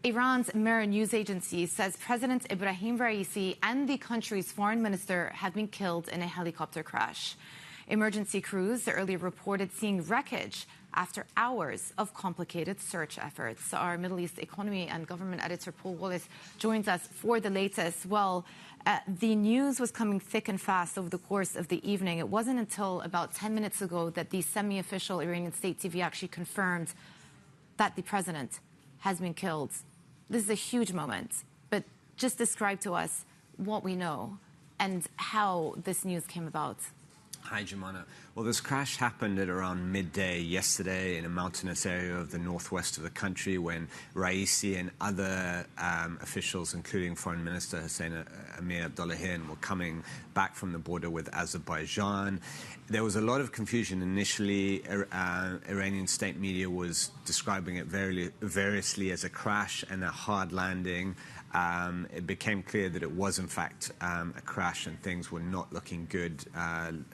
Iran's Mehr news agency says President Ebrahim Raisi and the country's foreign minister have been killed in a helicopter crash. Emergency crews earlier reported seeing wreckage after hours of complicated search efforts. Our Middle East economy and government editor Paul Wallace joins us for the latest. Well, the news was coming thick and fast over the course of the evening. It wasn't until about 10 minutes ago that the semi-official Iranian state TV actually confirmed that the president has been killed. This is a huge moment, but just describe to us what we know and how this news came about. Hi, Jumana. Well, this crash happened at around midday yesterday in a mountainous area of the northwest of the country when Raisi and other officials, including Foreign Minister Hossein Amir-Abdollahian, were coming back from the border with Azerbaijan. There was a lot of confusion initially. Iranian state media was describing it variously as a crash and a hard landing. It became clear that it was, in fact, a crash and things were not looking good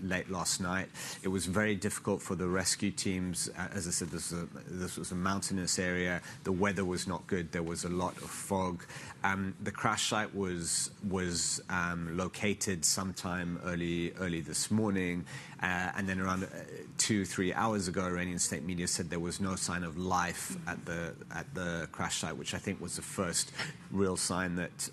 late last night. It was very difficult for the rescue teams. As I said, this was a mountainous area. The weather was not good. There was a lot of fog. The crash site was located sometime early this morning. And then around 2-3 hours ago, Iranian state media said there was no sign of life at the crash site, which I think was the first real sign that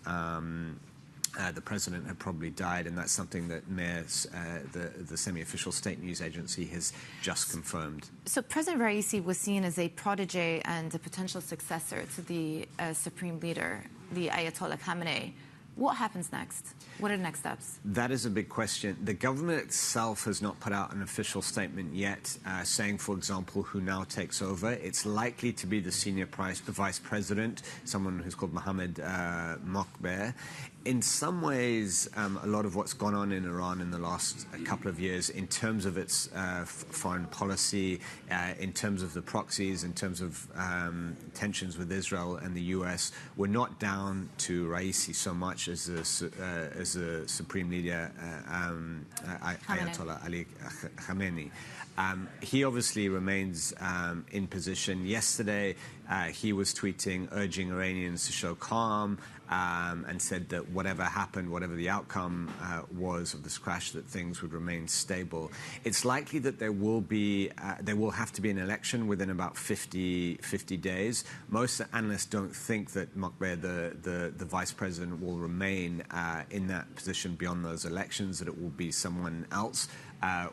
the president had probably died, and that's something that the semi-official state news agency has just confirmed. So President Raisi was seen as a protege and a potential successor to the supreme leader, the Ayatollah Khamenei. What happens next? What are the next steps? That is a big question. The government itself has not put out an official statement yet saying, for example, who now takes over. It's likely to be the senior vice president, someone who's called Mohammad Mokhber. In some ways, a lot of what's gone on in Iran in the last couple of years in terms of its foreign policy, in terms of the proxies, in terms of tensions with Israel and the US, were not down to Raisi so much as the supreme leader, Ayatollah Ali Khamenei. He obviously remains in position. Yesterday, he was tweeting, urging Iranians to show calm, and said that whatever happened, whatever the outcome was of this crash, that things would remain stable. It's likely that there will have to be an election within about 50 days. Most analysts don't think that Mokhber, the vice president, will remain in that position beyond those elections, that it will be someone else.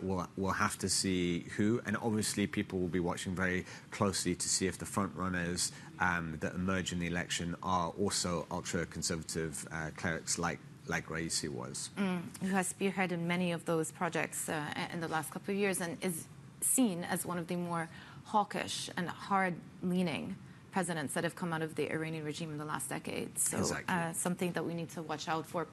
We'll have to see who, and obviously people will be watching very closely to see if the front runners that emerge in the election are also ultra-conservative clerics like Raisi was. Who has spearheaded many of those projects in the last couple of years and is seen as one of the more hawkish and hard-leaning presidents that have come out of the Iranian regime in the last decade. So exactly. Something that we need to watch out for.